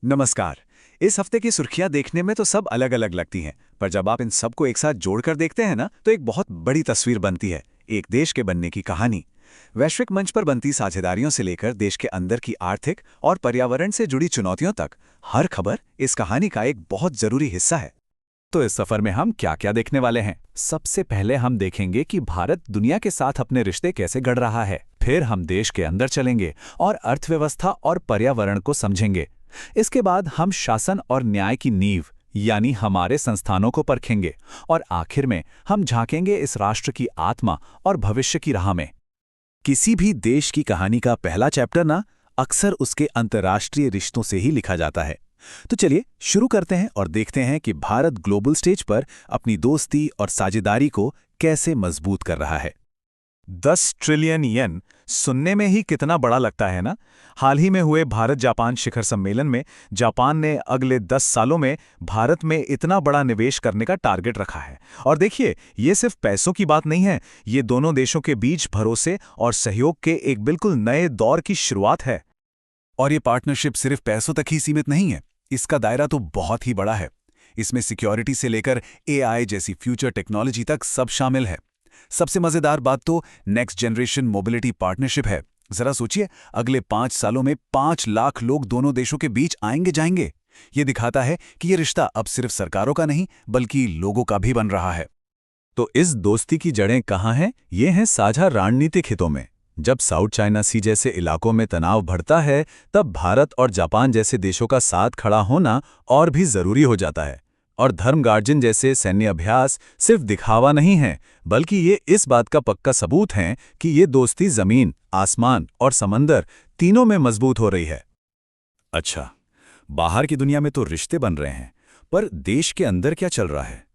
नमस्कार। इस हफ्ते की सुर्खियां देखने में तो सब अलग अलग लगती हैं, पर जब आप इन सबको एक साथ जोड़कर देखते हैं ना, तो एक बहुत बड़ी तस्वीर बनती है। एक देश के बनने की कहानी। वैश्विक मंच पर बनती साझेदारियों से लेकर देश के अंदर की आर्थिक और पर्यावरण से जुड़ी चुनौतियों तक, हर खबर इस कहानी का एक बहुत जरूरी हिस्सा है। तो इस सफर में हम क्या क्या देखने वाले हैं? सबसे पहले हम देखेंगे कि भारत दुनिया के साथ अपने रिश्ते कैसे गढ़ रहा है। फिर हम देश के अंदर चलेंगे और अर्थव्यवस्था और पर्यावरण को समझेंगे। इसके बाद हम शासन और न्याय की नींव यानी हमारे संस्थानों को परखेंगे। और आखिर में हम झांकेंगे इस राष्ट्र की आत्मा और भविष्य की राह में। किसी भी देश की कहानी का पहला चैप्टर ना अक्सर उसके अंतर्राष्ट्रीय रिश्तों से ही लिखा जाता है। तो चलिए शुरू करते हैं और देखते हैं कि भारत ग्लोबल स्टेज पर अपनी दोस्ती और साझेदारी को कैसे मजबूत कर रहा है। 10 ट्रिलियन येन सुनने में ही कितना बड़ा लगता है ना। हाल ही में हुए भारत जापान शिखर सम्मेलन में जापान ने अगले 10 सालों में भारत में इतना बड़ा निवेश करने का टारगेट रखा है। और देखिए, ये सिर्फ पैसों की बात नहीं है, ये दोनों देशों के बीच भरोसे और सहयोग के एक बिल्कुल नए दौर की शुरुआत है। और ये पार्टनरशिप सिर्फ पैसों तक ही सीमित नहीं है, इसका दायरा तो बहुत ही बड़ा है। इसमें सिक्योरिटी से लेकर एआई जैसी फ्यूचर टेक्नोलॉजी तक सब शामिल है। सबसे मजेदार बात तो नेक्स्ट जनरेशन मोबिलिटी पार्टनरशिप है। जरा सोचिए, अगले 5 सालों में 5 लाख लोग दोनों देशों के बीच आएंगे जाएंगे। ये दिखाता है कि ये रिश्ता अब सिर्फ सरकारों का नहीं बल्कि लोगों का भी बन रहा है। तो इस दोस्ती की जड़ें कहाँ हैं? ये हैं साझा रणनीतिक हितों में। जब साउथ चाइना सी जैसे इलाकों में तनाव बढ़ता है, तब भारत और जापान जैसे देशों का साथ खड़ा होना और भी जरूरी हो जाता है। और धर्म गार्जन जैसे सैन्य अभ्यास सिर्फ दिखावा नहीं है, बल्कि ये इस बात का पक्का सबूत है कि ये दोस्ती जमीन, आसमान और समंदर तीनों में मजबूत हो रही है। अच्छा, बाहर की दुनिया में तो रिश्ते बन रहे हैं, पर देश के अंदर क्या चल रहा है?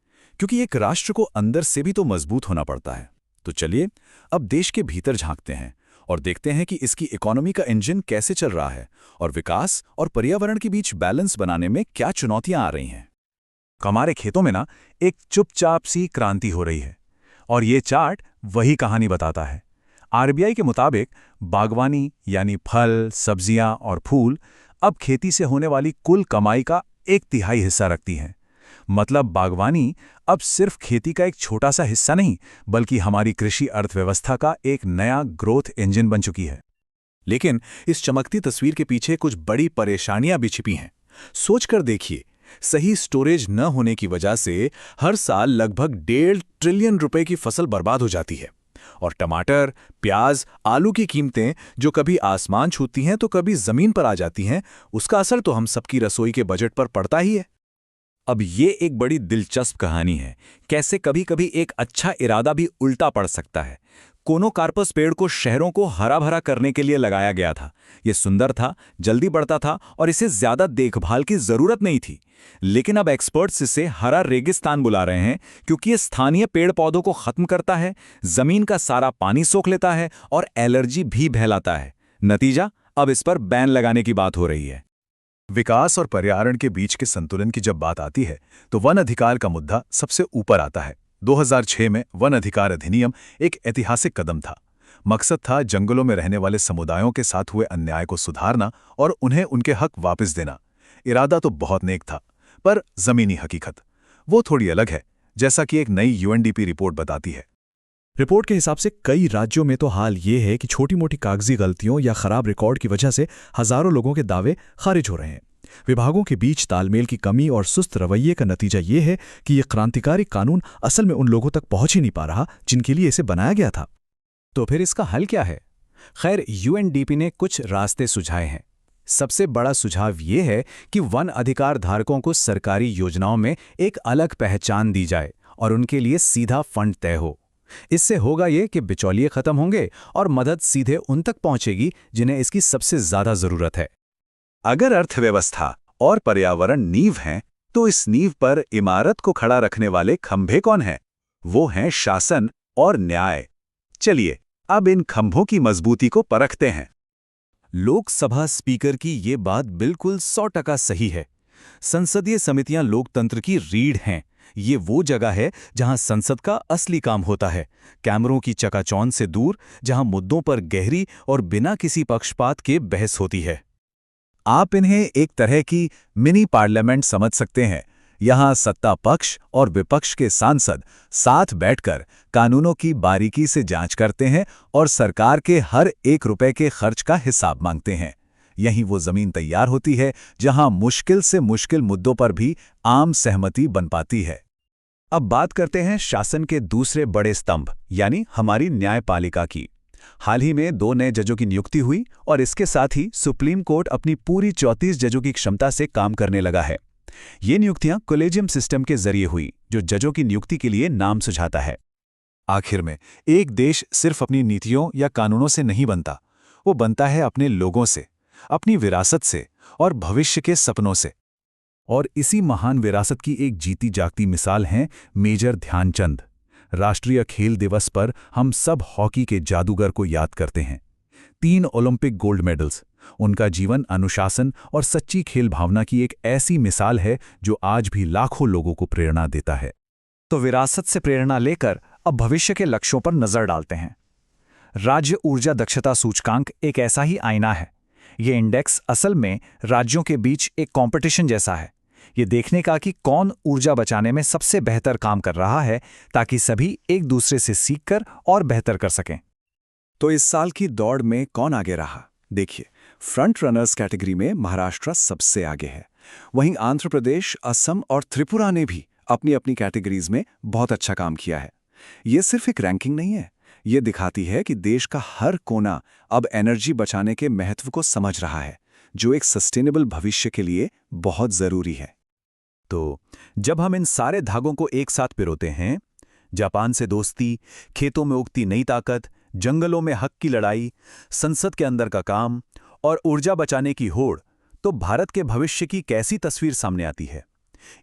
क्योंकि एक राष्ट्र को अंदर से भी तो मजबूत होना पड़ता है। तो चलिए अब देश के भीतर झांकते हैं और देखते हैं कि इसकी इकोनॉमी का इंजन कैसे चल रहा है और विकास और पर्यावरण के बीच बैलेंस बनाने में क्या चुनौतियां आ रही हैं। हमारे खेतों में ना एक चुपचाप सी क्रांति हो रही है, और ये चार्ट वही कहानी बताता है। आरबीआई के मुताबिक बागवानी यानी फल, सब्जियां और फूल अब खेती से होने वाली कुल कमाई का 1/3 हिस्सा रखती हैं। मतलब बागवानी अब सिर्फ खेती का एक छोटा सा हिस्सा नहीं, बल्कि हमारी कृषि अर्थव्यवस्था का एक नया ग्रोथ इंजन बन चुकी है। लेकिन इस चमकती तस्वीर के पीछे कुछ बड़ी परेशानियां भी छिपी हैं। सोचकर देखिए, सही स्टोरेज न होने की वजह से हर साल लगभग 1.5 ट्रिलियन रुपए की फसल बर्बाद हो जाती है। और टमाटर, प्याज, आलू की कीमतें जो कभी आसमान छूती हैं तो कभी जमीन पर आ जाती हैं, उसका असर तो हम सबकी रसोई के बजट पर पड़ता ही है। अब ये एक बड़ी दिलचस्प कहानी है, कैसे कभी कभी एक अच्छा इरादा भी उल्टा पड़ सकता है। कोनोकार्पस पेड़ को शहरों को हरा भरा करने के लिए लगाया गया था। ये सुंदर था, जल्दी बढ़ता था और इसे ज्यादा देखभाल की जरूरत नहीं थी। लेकिन अब एक्सपर्ट्स इसे हरा रेगिस्तान बुला रहे हैं, क्योंकि ये स्थानीय पेड़ पौधों को खत्म करता है, जमीन का सारा पानी सोख लेता है और एलर्जी भी फैलाता है। नतीजा, अब इस पर बैन लगाने की बात हो रही है। विकास और पर्यावरण के बीच के संतुलन की जब बात आती है, तो वन अधिकार का मुद्दा सबसे ऊपर आता है। 2006 में वन अधिकार अधिनियम एक ऐतिहासिक कदम था। मकसद था जंगलों में रहने वाले समुदायों के साथ हुए अन्याय को सुधारना और उन्हें उनके हक वापस देना। इरादा तो बहुत नेक था, पर जमीनी हकीकत वो थोड़ी अलग है, जैसा कि एक नई यूएनडीपी रिपोर्ट बताती है। रिपोर्ट के हिसाब से कई राज्यों में तो हाल ये है कि छोटी मोटी कागजी गलतियों या खराब रिकॉर्ड की वजह से हजारों लोगों के दावे खारिज हो रहे हैं। विभागों के बीच तालमेल की कमी और सुस्त रवैये का नतीजा ये है कि ये क्रांतिकारी कानून असल में उन लोगों तक पहुंच ही नहीं पा रहा जिनके लिए इसे बनाया गया था। तो फिर इसका हल क्या है? खैर, यूएनडीपी ने कुछ रास्ते सुझाए हैं। सबसे बड़ा सुझाव ये है कि वन अधिकार धारकों को सरकारी योजनाओं में एक अलग पहचान दी जाए और उनके लिए सीधा फंड तय हो। इससे होगा ये कि बिचौलिए खत्म होंगे और मदद सीधे उन तक पहुंचेगी जिन्हें इसकी सबसे ज्यादा जरूरत है। अगर अर्थव्यवस्था और पर्यावरण नींव हैं, तो इस नींव पर इमारत को खड़ा रखने वाले खंभे कौन हैं? वो हैं शासन और न्याय। चलिए अब इन खंभों की मजबूती को परखते हैं। लोकसभा स्पीकर की ये बात बिल्कुल 100% सही है। संसदीय समितियां लोकतंत्र की रीढ़ हैं। ये वो जगह है जहां संसद का असली काम होता है, कैमरों की चकाचौंध से दूर, जहां मुद्दों पर गहरी और बिना किसी पक्षपात के बहस होती है। आप इन्हें एक तरह की मिनी पार्लियामेंट समझ सकते हैं। यहाँ सत्ता पक्ष और विपक्ष के सांसद साथ बैठकर कानूनों की बारीकी से जांच करते हैं और सरकार के हर 1 रुपए के खर्च का हिसाब मांगते हैं। यही वो जमीन तैयार होती है जहां मुश्किल से मुश्किल मुद्दों पर भी आम सहमति बन पाती है। अब बात करते हैं शासन के दूसरे बड़े स्तंभ यानी हमारी न्यायपालिका की। हाल ही में 2 नए जजों की नियुक्ति हुई और इसके साथ ही सुप्रीम कोर्ट अपनी पूरी 34 जजों की क्षमता से काम करने लगा है। ये नियुक्तियां कॉलेजियम सिस्टम के जरिए हुई, जो जजों की नियुक्ति के लिए नाम सुझाता है। आखिर में एक देश सिर्फ अपनी नीतियों या कानूनों से नहीं बनता, वो बनता है अपने लोगों से, अपनी विरासत से और भविष्य के सपनों से। और इसी महान विरासत की एक जीती जागती मिसाल हैं मेजर ध्यानचंद। राष्ट्रीय खेल दिवस पर हम सब हॉकी के जादूगर को याद करते हैं। 3 ओलंपिक गोल्ड मेडल्स। उनका जीवन अनुशासन और सच्ची खेल भावना की एक ऐसी मिसाल है जो आज भी लाखों लोगों को प्रेरणा देता है। तो विरासत से प्रेरणा लेकर अब भविष्य के लक्ष्यों पर नजर डालते हैं। राज्य ऊर्जा दक्षता सूचकांक एक ऐसा ही आईना है। ये इंडेक्स असल में राज्यों के बीच एक कंपटीशन जैसा है, ये देखने का कि कौन ऊर्जा बचाने में सबसे बेहतर काम कर रहा है, ताकि सभी एक दूसरे से सीखकर और बेहतर कर सकें। तो इस साल की दौड़ में कौन आगे रहा? देखिए, फ्रंट रनर्स कैटेगरी में महाराष्ट्र सबसे आगे है। वहीं आंध्र प्रदेश, असम और त्रिपुरा ने भी अपनी अपनी कैटेगरीज में बहुत अच्छा काम किया है। ये सिर्फ एक रैंकिंग नहीं है, ये दिखाती है कि देश का हर कोना अब एनर्जी बचाने के महत्व को समझ रहा है, जो एक सस्टेनेबल भविष्य के लिए बहुत जरूरी है। तो जब हम इन सारे धागों को एक साथ पिरोते हैं, जापान से दोस्ती, खेतों में उगती नई ताकत, जंगलों में हक की लड़ाई, संसद के अंदर का काम और ऊर्जा बचाने की होड़, तो भारत के भविष्य की कैसी तस्वीर सामने आती है?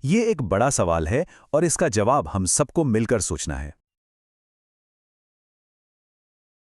ये एक बड़ा सवाल है और इसका जवाब हम सबको मिलकर सोचना है।